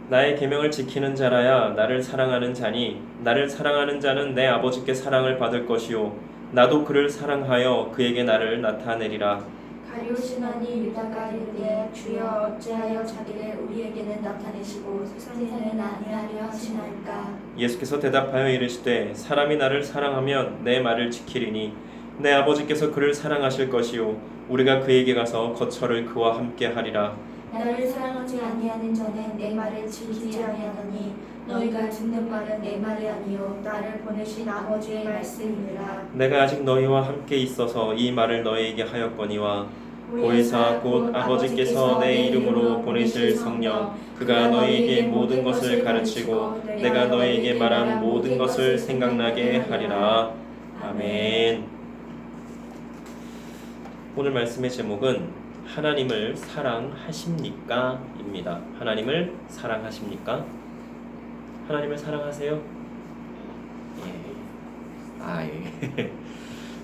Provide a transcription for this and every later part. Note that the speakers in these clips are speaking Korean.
나의 계명을 지키는 자라야 나를 사랑하는 자니 나를 사랑하는 자는 내 아버지께 사랑을 받을 것이요 나도 그를 사랑하여 그에게 나를 나타내리라. 가룟시몬이 유다가 이르되 주여 어찌하여 자기를 우리에게는 나타내시고 세상에는 아니하려 하시나이까. 예수께서 대답하여 이르시되 사람이 나를 사랑하면 내 말을 지키리니 내 아버지께서 그를 사랑하실 것이요 우리가 그에게 가서 거처를 그와 함께 하리라. 나를 사랑하지 아니하는 자는 내 말을 지키지 아니하노니 너희가 듣는 말은 내 말이 아니요 나를 보내신 아버지의 말씀이니라. 내가 아직 너희와 함께 있어서 이 말을 너희에게 하였거니와 보혜사 곧 아버지께서 내 이름으로 보내실 성령 그가 너희에게 모든 것을 가르치고 내가 너희에게 말한 모든 것을 생각나게 하리라. 아멘. 오늘 말씀의 제목은 하나님을 사랑하십니까? 입니다. 하나님을 사랑하십니까? 하나님을 사랑하세요? 예.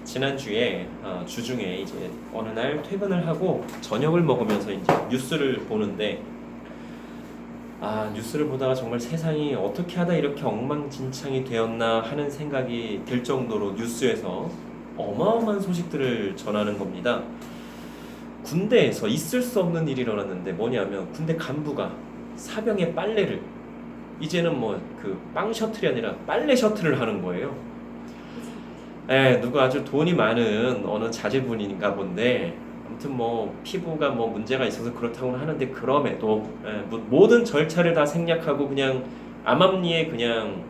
지난주에 주중에 이제 어느 날 퇴근을 하고 저녁을 먹으면서 이제 뉴스를 보는데 뉴스를 보다가 정말 세상이 어떻게 하다 이렇게 엉망진창이 되었나 하는 생각이 들 정도로 뉴스에서 어마어마한 소식들을 전하는 겁니다. 군대에서 있을 수 없는 일이 일어났는데 뭐냐면 군대 간부가 사병의 빨래를 이제는 뭐 그 빵 셔틀이 아니라 빨래 셔틀을 하는 거예요. 누가 아주 돈이 많은 어느 자제분인가 본데 아무튼 뭐 피부가 뭐 문제가 있어서 그렇다고는 하는데 그럼에도 모든 절차를 다 생략하고 그냥 암암리에 그냥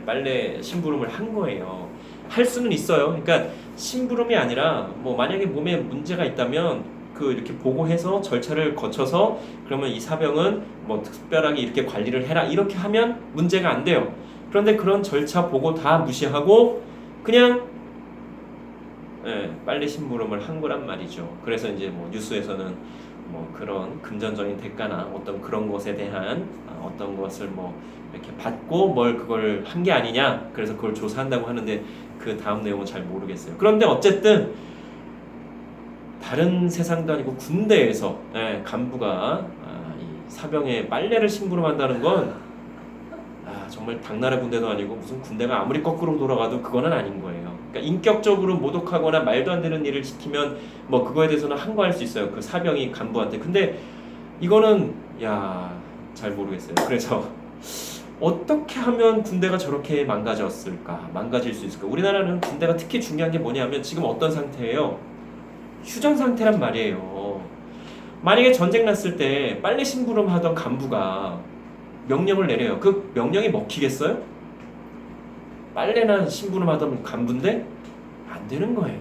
빨래 심부름을 한 거예요. 할 수는 있어요. 그러니까 심부름이 아니라 뭐 만약에 몸에 문제가 있다면 그 이렇게 보고해서 절차를 거쳐서 그러면 이 사병은 뭐 특별하게 이렇게 관리를 해라 이렇게 하면 문제가 안 돼요. 그런데 그런 절차 보고 다 무시하고 그냥 빨래 심부름을 한 거란 말이죠. 그래서 이제 뭐 뉴스에서는 뭐 그런 금전적인 대가나 어떤 그런 것에 대한 어떤 것을 뭐 이렇게 받고 뭘 그걸 한 게 아니냐 그래서 그걸 조사한다고 하는데 그 다음 내용은 잘 모르겠어요. 그런데 어쨌든 다른 세상도 아니고 군대에서 간부가 이 사병의 빨래를 심부름한다는 건 정말 당나라 군대도 아니고 무슨 군대가 아무리 거꾸로 돌아가도 그거는 아닌 거예요. 그러니까 인격적으로 모독하거나 말도 안 되는 일을 시키면 뭐 그거에 대해서는 항거할 수 있어요. 그 사병이 간부한테. 근데 이거는 잘 모르겠어요. 그래서 어떻게 하면 군대가 저렇게 망가졌을까? 망가질 수 있을까? 우리나라는 군대가 특히 중요한 게 뭐냐면 지금 어떤 상태예요? 휴전 상태란 말이에요. 만약에 전쟁 났을 때 빨래 심부름 하던 간부가 명령을 내려요. 그 명령이 먹히겠어요? 빨래나 심부름 하던 간부인데 안 되는 거예요.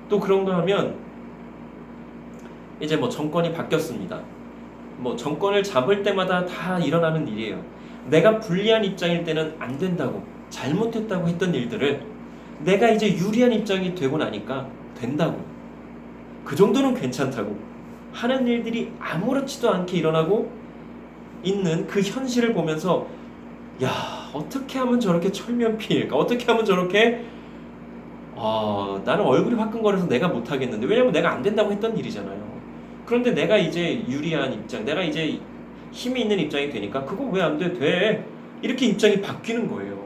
또 그런가 하면 이제 뭐 정권이 바뀌었습니다. 뭐 정권을 잡을 때마다 다 일어나는 일이에요. 내가 불리한 입장일 때는 안 된다고 잘못했다고 했던 일들을 내가 이제 유리한 입장이 되고 나니까 된다고 그 정도는 괜찮다고 하는 일들이 아무렇지도 않게 일어나고 있는 그 현실을 보면서 어떻게 하면 저렇게 철면피일까? 어떻게 하면 저렇게 나는 얼굴이 화끈거려서 내가 못하겠는데 왜냐면 내가 안 된다고 했던 일이잖아요. 그런데 내가 이제 유리한 입장, 내가 이제 힘이 있는 입장이 되니까 그거 왜 안 돼? 돼. 이렇게 입장이 바뀌는 거예요.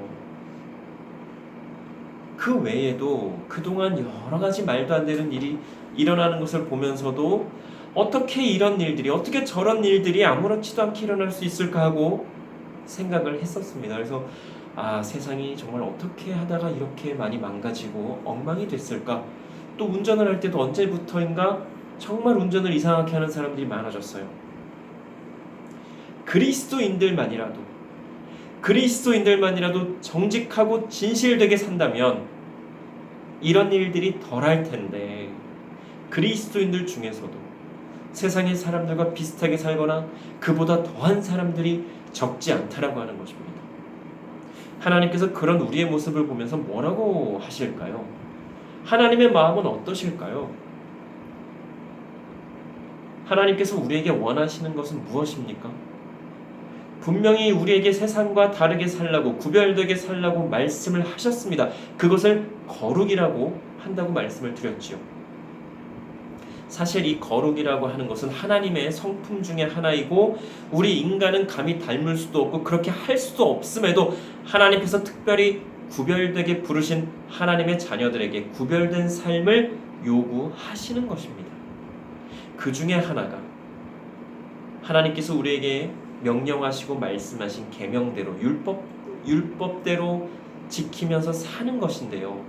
그 외에도 그동안 여러 가지 말도 안 되는 일이 일어나는 것을 보면서도 어떻게 이런 일들이, 어떻게 저런 일들이 아무렇지도 않게 일어날 수 있을까 하고 생각을 했었습니다. 그래서 세상이 정말 어떻게 하다가 이렇게 많이 망가지고 엉망이 됐을까? 또 운전을 할 때도 언제부터인가 정말 운전을 이상하게 하는 사람들이 많아졌어요. 그리스도인들만이라도 정직하고 진실되게 산다면 이런 일들이 덜할 텐데 그리스도인들 중에서도 세상의 사람들과 비슷하게 살거나 그보다 더한 사람들이 적지 않다라고 하는 것입니다. 하나님께서 그런 우리의 모습을 보면서 뭐라고 하실까요? 하나님의 마음은 어떠실까요? 하나님께서 우리에게 원하시는 것은 무엇입니까? 분명히 우리에게 세상과 다르게 살라고 구별되게 살라고 말씀을 하셨습니다. 그것을 거룩이라고 한다고 말씀을 드렸지요. 사실 이 거룩이라고 하는 것은 하나님의 성품 중에 하나이고 우리 인간은 감히 닮을 수도 없고 그렇게 할 수도 없음에도 하나님께서 특별히 구별되게 부르신 하나님의 자녀들에게 구별된 삶을 요구하시는 것입니다. 그 중에 하나가 하나님께서 우리에게 명령하시고 말씀하신 계명대로 율법대로 지키면서 사는 것인데요.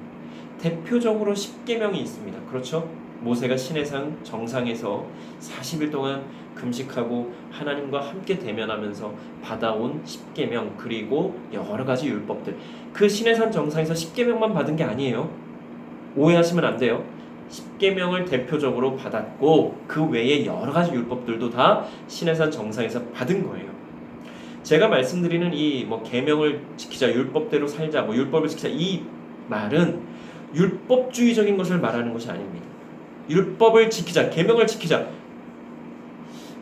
대표적으로 십계명이 있습니다. 그렇죠? 모세가 시내산 정상에서 40일 동안 금식하고 하나님과 함께 대면하면서 받아온 십계명 그리고 여러 가지 율법들. 그 시내산 정상에서 십계명만 받은 게 아니에요. 오해하시면 안 돼요. 십계명을 대표적으로 받았고 그 외에 여러 가지 율법들도 다 시내산 정상에서 받은 거예요. 제가 말씀드리는 이 계명을 지키자, 율법대로 살자, 율법을 지키자 이 말은 율법주의적인 것을 말하는 것이 아닙니다. 율법을 지키자, 계명을 지키자.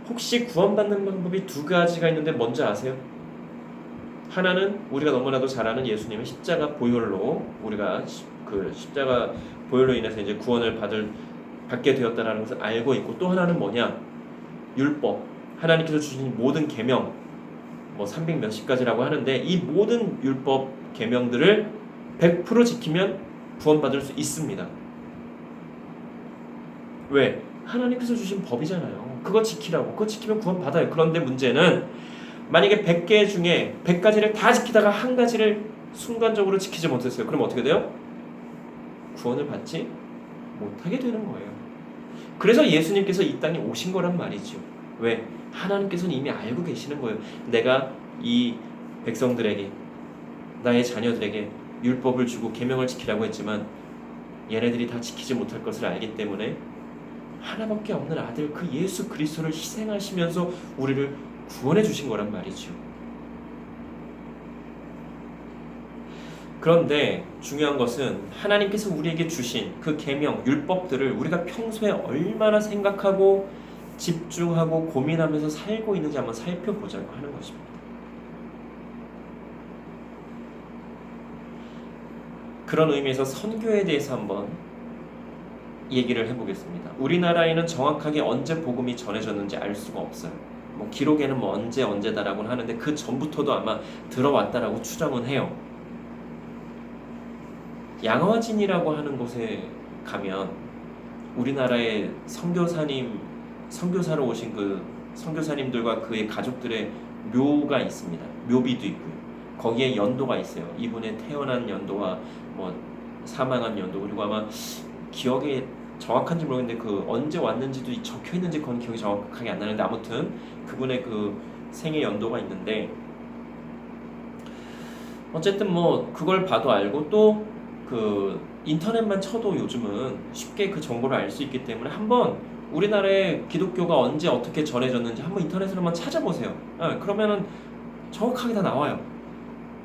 혹시 구원받는 방법이 두 가지가 있는데 뭔지 아세요? 하나는 우리가 너무나도 잘 아는 예수님의 십자가 보혈로 우리가 그 십자가 보혈로 인해서 이제 구원을 받게 되었다라는 것을 알고 있고 또 하나는 뭐냐? 율법. 하나님께서 주신 모든 계명 300 몇십 가지라고 하는데 이 모든 율법 계명들을 100% 지키면 구원받을 수 있습니다. 왜? 하나님께서 주신 법이잖아요. 그거 지키라고. 그거 지키면 구원받아요. 그런데 문제는 만약에 100개 중에 100가지를 다 지키다가 한 가지를 순간적으로 지키지 못했어요. 그럼 어떻게 돼요? 구원을 받지 못하게 되는 거예요. 그래서 예수님께서 이 땅에 오신 거란 말이죠. 왜? 하나님께서는 이미 알고 계시는 거예요. 내가 이 백성들에게 나의 자녀들에게 율법을 주고 계명을 지키라고 했지만 얘네들이 다 지키지 못할 것을 알기 때문에 하나밖에 없는 아들 그 예수 그리스도를 희생하시면서 우리를 구원해 주신 거란 말이죠. 그런데 중요한 것은 하나님께서 우리에게 주신 그 계명, 율법들을 우리가 평소에 얼마나 생각하고 집중하고 고민하면서 살고 있는지 한번 살펴보자고 하는 것입니다. 그런 의미에서 선교에 대해서 한번 얘기를 해보겠습니다. 우리나라에는 정확하게 언제 복음이 전해졌는지 알 수가 없어요. 기록에는 언제다라고는 하는데 그 전부터도 아마 들어왔다라고 추정은 해요. 양화진이라고 하는 곳에 가면 우리나라의 선교사로 오신 그 선교사님들과 그의 가족들의 묘가 있습니다. 묘비도 있고요. 거기에 연도가 있어요. 이분의 태어난 연도와 사망한 연도 그리고 아마 기억에 정확한지 모르겠는데 그 언제 왔는지도 적혀 있는지 그건 기억이 정확하게 안 나는데 아무튼 그분의 그 생애 연도가 있는데 어쨌든 그걸 봐도 알고 또 그 인터넷만 쳐도 요즘은 쉽게 그 정보를 알 수 있기 때문에 한번 우리나라의 기독교가 언제 어떻게 전해졌는지 한번 인터넷으로만 찾아보세요. 그러면은 정확하게 다 나와요.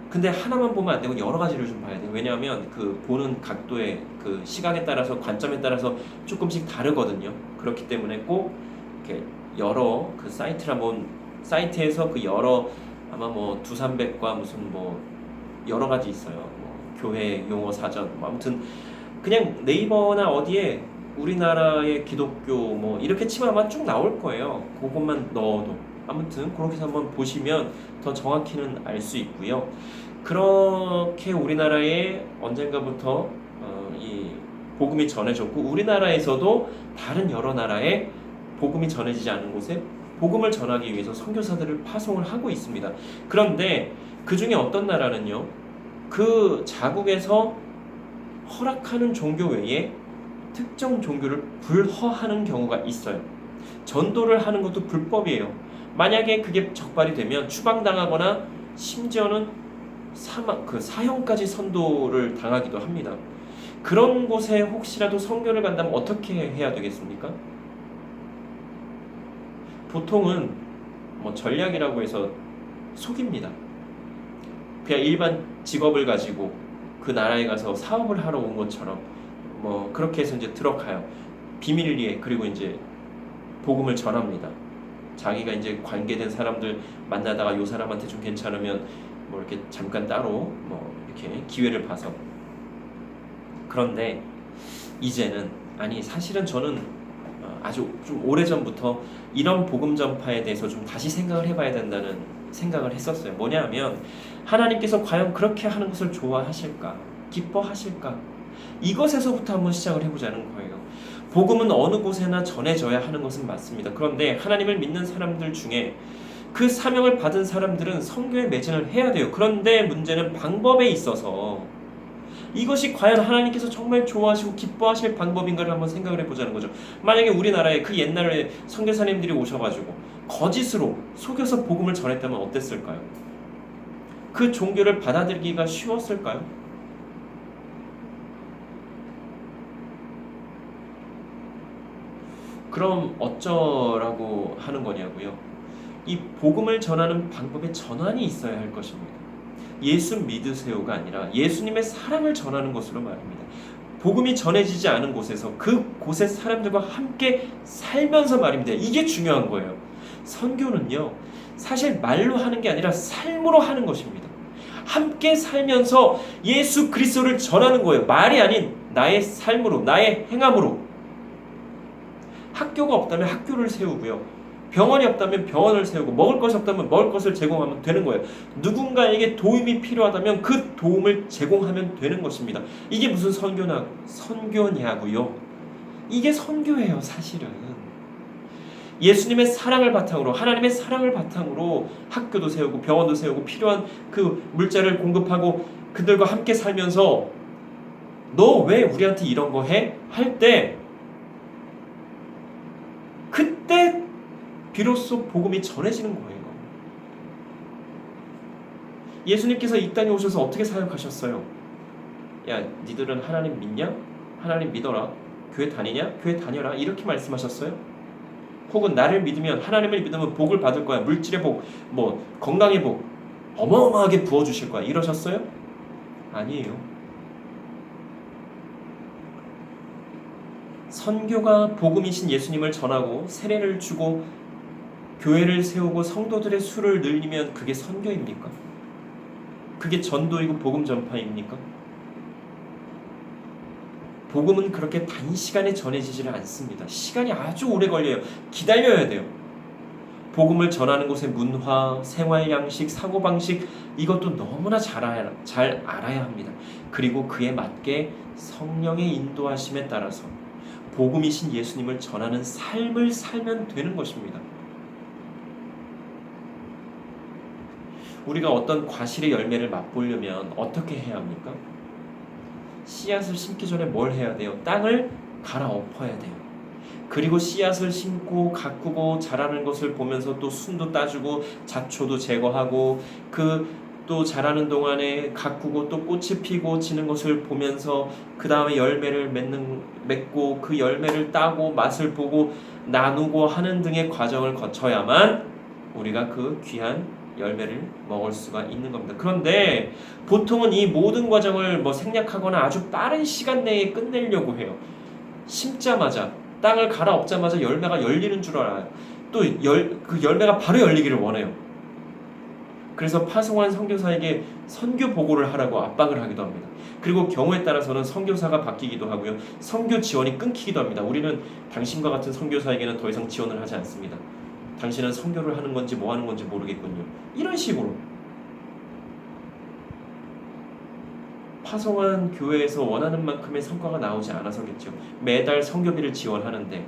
근데 하나만 보면 안 되고 여러 가지를 좀 봐야 돼요. 왜냐하면 그 보는 각도의 그 시각에 따라서 관점에 따라서 조금씩 다르거든요. 그렇기 때문에 꼭 이렇게 여러 그 사이트에서 그 여러 아마 200~300과 무슨 여러 가지 있어요. 교회 용어 사전 아무튼 그냥 네이버나 어디에 우리나라의 기독교 이렇게 치면 아마 쭉 나올 거예요. 그것만 넣어도 아무튼 그렇게 해서 한번 보시면 더 정확히는 알 수 있고요. 그렇게 우리나라에 언젠가부터 이 복음이 전해졌고 우리나라에서도 다른 여러 나라에 복음이 전해지지 않은 곳에 복음을 전하기 위해서 선교사들을 파송을 하고 있습니다. 그런데 그 중에 어떤 나라는요. 그 자국에서 허락하는 종교 외에 특정 종교를 불허하는 경우가 있어요. 전도를 하는 것도 불법이에요. 만약에 그게 적발이 되면 추방당하거나 심지어는 사형까지 선도를 당하기도 합니다. 그런 곳에 혹시라도 선교를 간다면 어떻게 해야 되겠습니까? 보통은 전략이라고 해서 속입니다. 그냥 일반 직업을 가지고 그 나라에 가서 사업을 하러 온 것처럼 그렇게 해서 이제 들어가요. 비밀리에 그리고 이제 복음을 전합니다. 자기가 이제 관계된 사람들 만나다가 요 사람한테 좀 괜찮으면 이렇게 잠깐 따로 이렇게 기회를 봐서 그런데 이제는 사실은 저는 아주 좀 오래전부터 이런 복음 전파에 대해서 좀 다시 생각을 해봐야 된다는 생각을 했었어요. 뭐냐면 하나님께서 과연 그렇게 하는 것을 좋아하실까? 기뻐하실까? 이것에서부터 한번 시작을 해보자는 거예요. 복음은 어느 곳에나 전해져야 하는 것은 맞습니다. 그런데 하나님을 믿는 사람들 중에 그 사명을 받은 사람들은 선교에 매진을 해야 돼요. 그런데 문제는 방법에 있어서 이것이 과연 하나님께서 정말 좋아하시고 기뻐하실 방법인가를 한번 생각을 해보자는 거죠. 만약에 우리나라에 그 옛날에 선교사님들이 오셔가지고 거짓으로 속여서 복음을 전했다면 어땠을까요? 그 종교를 받아들이기가 쉬웠을까요? 그럼 어쩌라고 하는 거냐고요? 이 복음을 전하는 방법에 전환이 있어야 할 것입니다. 예수 믿으세요가 아니라 예수님의 사랑을 전하는 것으로 말입니다. 복음이 전해지지 않은 곳에서 그 곳의 사람들과 함께 살면서 말입니다. 이게 중요한 거예요. 선교는요, 사실 말로 하는 게 아니라 삶으로 하는 것입니다. 함께 살면서 예수 그리스도를 전하는 거예요. 말이 아닌 나의 삶으로, 나의 행함으로. 학교가 없다면 학교를 세우고요. 병원이 없다면 병원을 세우고, 먹을 것이 없다면 먹을 것을 제공하면 되는 거예요. 누군가에게 도움이 필요하다면 그 도움을 제공하면 되는 것입니다. 이게 무슨 선교냐고요? 이게 선교예요, 사실은. 예수님의 사랑을 바탕으로, 하나님의 사랑을 바탕으로 학교도 세우고 병원도 세우고 필요한 그 물자를 공급하고 그들과 함께 살면서 너 왜 우리한테 이런 거 해? 할 때 그때 비로소 복음이 전해지는 거예요. 예수님께서 이 땅에 오셔서 어떻게 사역하셨어요? 야, 니들은 하나님 믿냐? 하나님 믿어라. 교회 다니냐? 교회 다녀라. 이렇게 말씀하셨어요? 혹은 나를 믿으면, 하나님을 믿으면 복을 받을 거야. 물질의 복, 뭐 건강의 복 어마어마하게 부어주실 거야. 이러셨어요? 아니에요. 선교가 복음이신 예수님을 전하고 세례를 주고 교회를 세우고 성도들의 수를 늘리면 그게 선교입니까? 그게 전도이고 복음 전파입니까? 복음은 그렇게 단시간에 전해지지를 않습니다. 시간이 아주 오래 걸려요. 기다려야 돼요. 복음을 전하는 곳의 문화, 생활 양식, 사고방식 이것도 너무나 잘 알아야 합니다. 그리고 그에 맞게 성령의 인도하심에 따라서 복음이신 예수님을 전하는 삶을 살면 되는 것입니다. 우리가 어떤 과실의 열매를 맛보려면 어떻게 해야 합니까? 씨앗을 심기 전에 뭘 해야 돼요? 땅을 갈아엎어야 돼요. 그리고 씨앗을 심고 가꾸고 자라는 것을 보면서 또 순도 따주고 잡초도 제거하고 또 자라는 동안에 가꾸고 또 꽃이 피고 지는 것을 보면서 그 다음에 열매를 맺고 그 열매를 따고 맛을 보고 나누고 하는 등의 과정을 거쳐야만 우리가 그 귀한 열매를 먹을 수가 있는 겁니다. 그런데 보통은 이 모든 과정을 생략하거나 아주 빠른 시간 내에 끝내려고 해요. 심자마자 땅을 갈아엎자마자 열매가 열리는 줄 알아요. 또 그 열매가 바로 열리기를 원해요. 그래서 파송한 선교사에게 선교 보고를 하라고 압박을 하기도 합니다. 그리고 경우에 따라서는 선교사가 바뀌기도 하고요. 선교 지원이 끊기기도 합니다. 우리는 당신과 같은 선교사에게는 더 이상 지원을 하지 않습니다. 당신은 선교를 하는 건지 뭐 하는 건지 모르겠군요. 이런 식으로 파송한 교회에서 원하는 만큼의 성과가 나오지 않아서겠죠. 매달 선교비를 지원하는데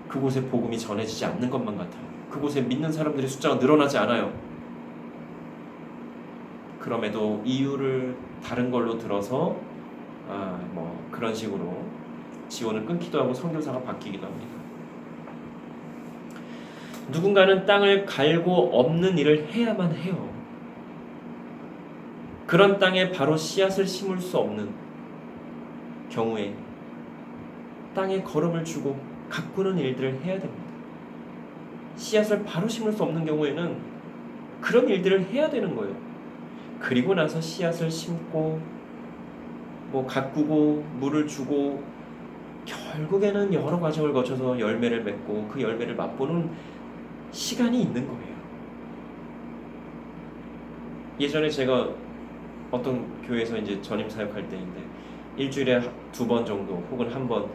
그곳에 복음이 전해지지 않는 것만 같아요. 그곳에 믿는 사람들의 숫자가 늘어나지 않아요. 그럼에도 이유를 다른 걸로 들어서 그런 식으로 지원을 끊기도 하고 선교사가 바뀌기도 합니다. 누군가는 땅을 갈고 엎는 일을 해야만 해요. 그런 땅에 바로 씨앗을 심을 수 없는 경우에 땅에 거름을 주고 가꾸는 일들을 해야 됩니다. 씨앗을 바로 심을 수 없는 경우에는 그런 일들을 해야 되는 거예요. 그리고 나서 씨앗을 심고 가꾸고 물을 주고 결국에는 여러 과정을 거쳐서 열매를 맺고 그 열매를 맛보는 시간이 있는 거예요. 예전에 제가 어떤 교회에서 이제 전임 사역할 때인데 일주일에 2번 정도 혹은 1번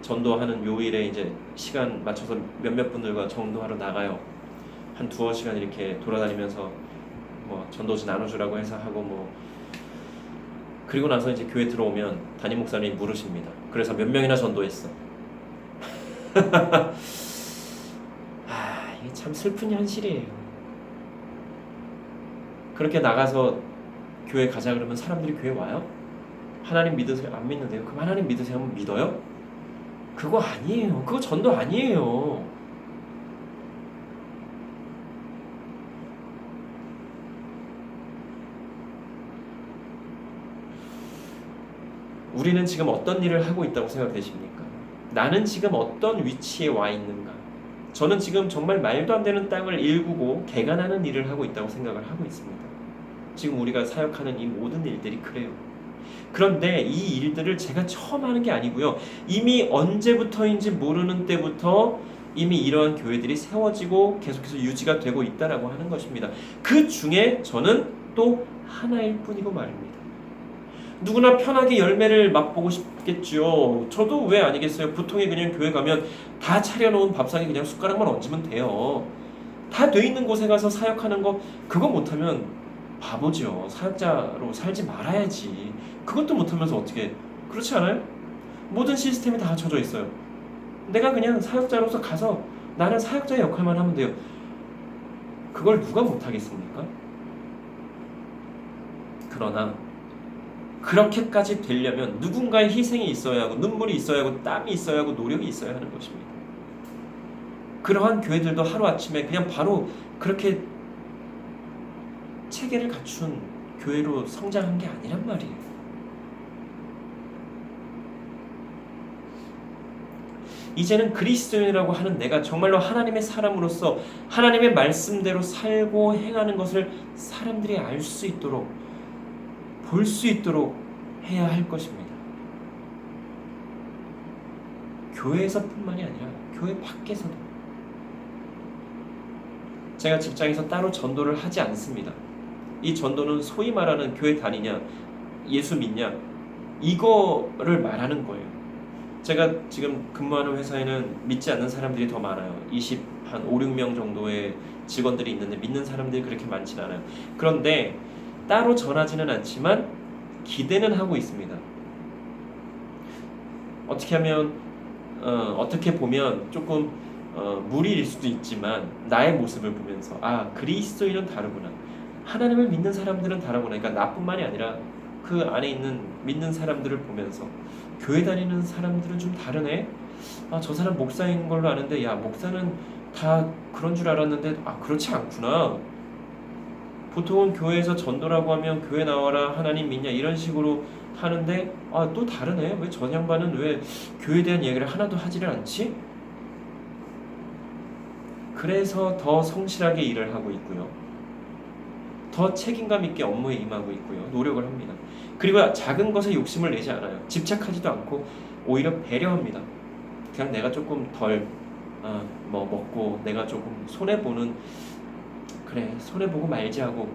전도하는 요일에 이제 시간 맞춰서 몇몇 분들과 전도하러 나가요. 한 두어 시간 이렇게 돌아다니면서 뭐 전도지 나눠주라고 해서 하고 뭐 그리고 나서 이제 교회 들어오면 담임 목사님이 물으십니다. 그래서 몇 명이나 전도했어? 이게 참 슬픈 현실이에요. 그렇게 나가서 교회 가자 그러면 사람들이 교회 와요? 하나님 믿으세요? 안 믿는데요? 그럼 하나님 믿으세요? 하면 믿어요? 그거 아니에요. 그거 전도 아니에요. 우리는 지금 어떤 일을 하고 있다고 생각되십니까? 나는 지금 어떤 위치에 와 있는가? 저는 지금 정말 말도 안 되는 땅을 일구고 개간하는 일을 하고 있다고 생각을 하고 있습니다. 지금 우리가 사역하는 이 모든 일들이 그래요. 그런데 이 일들을 제가 처음 하는 게 아니고요. 이미 언제부터인지 모르는 때부터 이미 이러한 교회들이 세워지고 계속해서 유지가 되고 있다라고 하는 것입니다. 그 중에 저는 또 하나일 뿐이고 말입니다. 누구나 편하게 열매를 맛보고 싶겠죠. 저도 왜 아니겠어요. 보통에 그냥 교회 가면 다 차려놓은 밥상에 그냥 숟가락만 얹으면 돼요. 다 돼 있는 곳에 가서 사역하는 거 그거 못하면 바보죠. 사역자로 살지 말아야지. 그것도 못하면서 어떻게, 그렇지 않아요? 모든 시스템이 다 갖춰져 있어요. 내가 그냥 사역자로서 가서 나는 사역자의 역할만 하면 돼요. 그걸 누가 못하겠습니까? 그러나 그렇게까지 되려면 누군가의 희생이 있어야 하고 눈물이 있어야 하고 땀이 있어야 하고 노력이 있어야 하는 것입니다. 그러한 교회들도 하루아침에 그냥 바로 그렇게 체계를 갖춘 교회로 성장한 게 아니란 말이에요. 이제는 그리스도인이라고 하는 내가 정말로 하나님의 사람으로서 하나님의 말씀대로 살고 행하는 것을 사람들이 알 수 있도록, 볼 수 있도록 해야 할 것입니다. 교회에서뿐만이 아니라 교회 밖에서도. 제가 직장에서 따로 전도를 하지 않습니다. 이 전도는 소위 말하는 교회 다니냐, 예수 믿냐, 이거를 말하는 거예요. 제가 지금 근무하는 회사에는 믿지 않는 사람들이 더 많아요. 한 5, 6명 정도의 직원들이 있는데 믿는 사람들이 그렇게 많진 않아요. 그런데 따로 전하지는 않지만 기대는 하고 있습니다. 어떻게 보면 조금 무리일 수도 있지만 나의 모습을 보면서 그리스도인은 다르구나. 하나님을 믿는 사람들은 다르구나. 그러니까 나뿐만이 아니라 그 안에 있는 믿는 사람들을 보면서 교회 다니는 사람들은 좀 다르네. 저 사람 목사인 걸로 아는데 목사는 다 그런 줄 알았는데 그렇지 않구나. 보통은 교회에서 전도라고 하면 교회 나와라 하나님 믿냐 이런 식으로 하는데 또 다르네. 왜 저 양반은 왜 교회에 대한 얘기를 하나도 하지를 않지? 그래서 더 성실하게 일을 하고 있고요. 더 책임감 있게 업무에 임하고 있고요. 노력을 합니다. 그리고 작은 것에 욕심을 내지 않아요. 집착하지도 않고 오히려 배려합니다. 그냥 내가 조금 덜 먹고 내가 조금 손해보는, 그래 손해보고 말지 하고.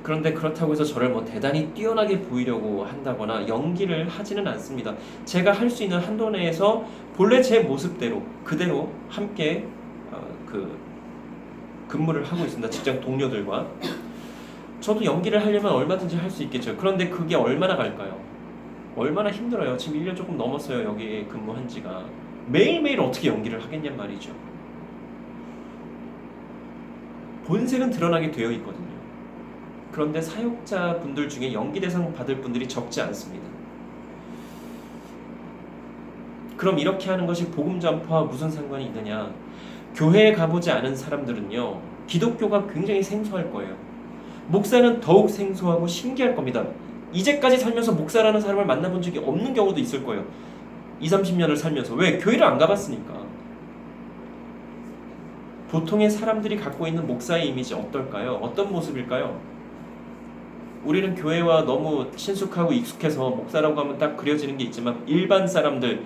그런데 그렇다고 해서 저를 대단히 뛰어나게 보이려고 한다거나 연기를 하지는 않습니다. 제가 할 수 있는 한도 내에서 본래 제 모습대로 그대로 함께 근무를 하고 있습니다. 직장 동료들과. 저도 연기를 하려면 얼마든지 할 수 있겠죠. 그런데 그게 얼마나 갈까요? 얼마나 힘들어요. 지금 1년 조금 넘었어요. 여기에 근무한 지가. 매일매일 어떻게 연기를 하겠냔 말이죠. 본색은 드러나게 되어 있거든요. 그런데 사역자분들 중에 연기 대상 받을 분들이 적지 않습니다. 그럼 이렇게 하는 것이 복음 전파와 무슨 상관이 있느냐? 교회에 가보지 않은 사람들은요, 기독교가 굉장히 생소할 거예요. 목사는 더욱 생소하고 신기할 겁니다. 이제까지 살면서 목사라는 사람을 만나본 적이 없는 경우도 있을 거예요. 20, 30년을 살면서. 왜? 교회를 안 가봤으니까. 보통의 사람들이 갖고 있는 목사의 이미지 어떨까요? 어떤 모습일까요? 우리는 교회와 너무 친숙하고 익숙해서 목사라고 하면 딱 그려지는 게 있지만 일반 사람들,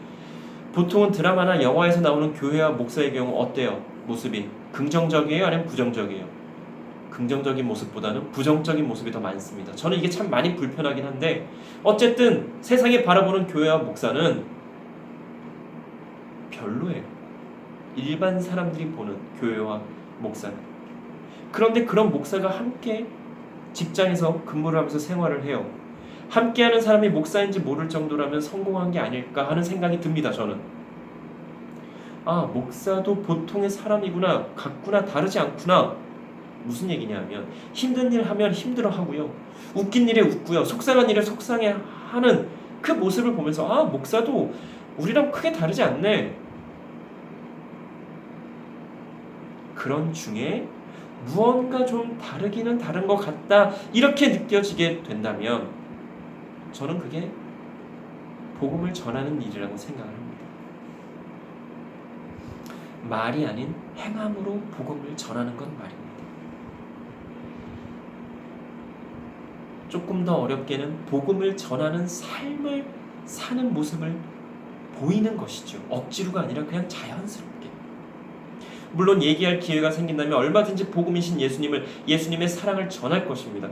보통은 드라마나 영화에서 나오는 교회와 목사의 경우 어때요? 모습이 긍정적이에요? 아니면 부정적이에요? 긍정적인 모습보다는 부정적인 모습이 더 많습니다. 저는 이게 참 많이 불편하긴 한데 어쨌든 세상에 바라보는 교회와 목사는 별로예요. 일반 사람들이 보는 교회와 목사는. 그런데 그런 목사가 함께 직장에서 근무를 하면서 생활을 해요. 함께하는 사람이 목사인지 모를 정도라면 성공한 게 아닐까 하는 생각이 듭니다. 저는 목사도 보통의 사람이구나, 같구나, 다르지 않구나. 무슨 얘기냐면 힘든 일 하면 힘들어하고요, 웃긴 일에 웃고요, 속상한 일에 속상해하는 그 모습을 보면서 목사도 우리랑 크게 다르지 않네. 그런 중에 무언가 좀 다르기는 다른 것 같다 이렇게 느껴지게 된다면 저는 그게 복음을 전하는 일이라고 생각을 합니다. 말이 아닌 행함으로 복음을 전하는 건 말입니다. 조금 더 어렵게는 복음을 전하는 삶을 사는 모습을 보이는 것이죠. 억지로가 아니라 그냥 자연스럽게. 물론 얘기할 기회가 생긴다면 얼마든지 복음이신 예수님의 사랑을 전할 것입니다.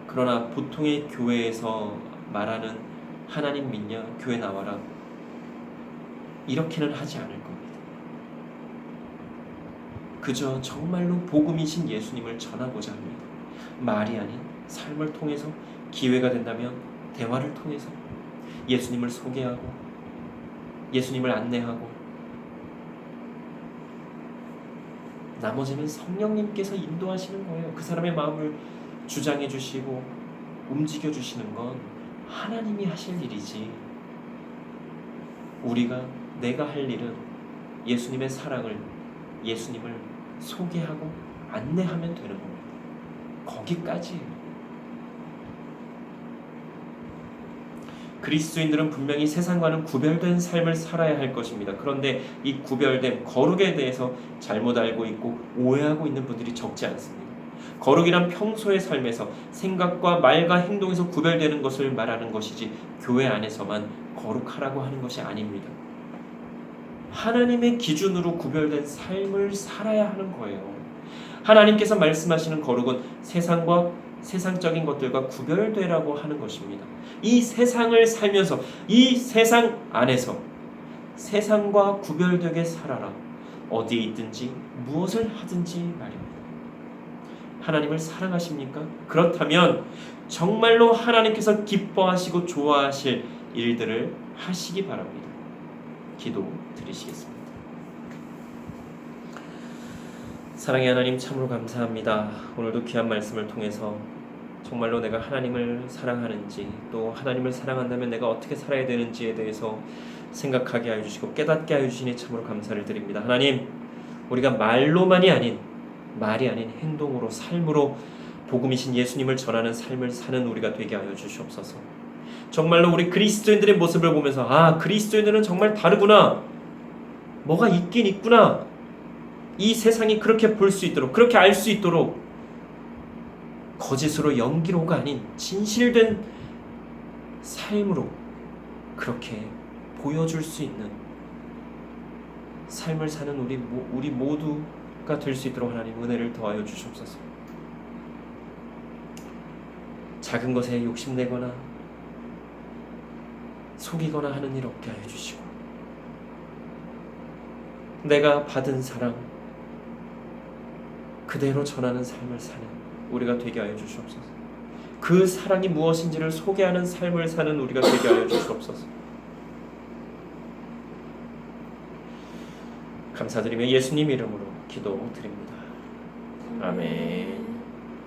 그러나 보통의 교회에서 말하는 하나님 믿냐, 교회 나와라, 이렇게는 하지 않을 겁니다. 그저 정말로 복음이신 예수님을 전하고자 합니다. 말이 아닌 삶을 통해서, 기회가 된다면 대화를 통해서 예수님을 소개하고 예수님을 안내하고, 나머지는 성령님께서 인도하시는 거예요. 그 사람의 마음을 주장해 주시고 움직여 주시는 건 하나님이 하실 일이지, 내가 할 일은 예수님의 사랑을, 예수님을 소개하고 안내하면 되는 겁니다. 거기까지예요. 그리스도인들은 분명히 세상과는 구별된 삶을 살아야 할 것입니다. 그런데 이 구별됨, 거룩에 대해서 잘못 알고 있고 오해하고 있는 분들이 적지 않습니다. 거룩이란 평소의 삶에서 생각과 말과 행동에서 구별되는 것을 말하는 것이지 교회 안에서만 거룩하라고 하는 것이 아닙니다. 하나님의 기준으로 구별된 삶을 살아야 하는 거예요. 하나님께서 말씀하시는 거룩은 세상적인 것들과 구별되라고 하는 것입니다. 이 세상을 살면서, 이 세상 안에서 세상과 구별되게 살아라. 어디에 있든지 무엇을 하든지 말입니다. 하나님을 사랑하십니까? 그렇다면 정말로 하나님께서 기뻐하시고 좋아하실 일들을 하시기 바랍니다. 기도 드리시겠습니다. 사랑의 하나님, 참으로 감사합니다. 오늘도 귀한 말씀을 통해서 정말로 내가 하나님을 사랑하는지, 또 하나님을 사랑한다면 내가 어떻게 살아야 되는지에 대해서 생각하게 하여 주시고 깨닫게 하여 주시니 참으로 감사를 드립니다. 하나님, 우리가 말이 아닌 행동으로, 삶으로 복음이신 예수님을 전하는 삶을 사는 우리가 되게 하여 주시옵소서. 정말로 우리 그리스도인들의 모습을 보면서 그리스도인들은 정말 다르구나, 뭐가 있긴 있구나, 이 세상이 그렇게 볼 수 있도록, 그렇게 알 수 있도록 거짓으로, 연기로가 아닌 진실된 삶으로 그렇게 보여줄 수 있는 삶을 사는 우리 모두가 될 수 있도록 하나님 은혜를 더하여 주시옵소서. 작은 것에 욕심내거나 속이거나 하는 일 없게 하여 주시고, 내가 받은 사랑 그대로 전하는 삶을 사는 우리가 되게 하여 주시옵소서. 그 사랑이 무엇인지를 소개하는 삶을 사는 우리가 되게 하여 주시옵소서. 감사드리며 예수님 이름으로 기도드립니다. 아멘.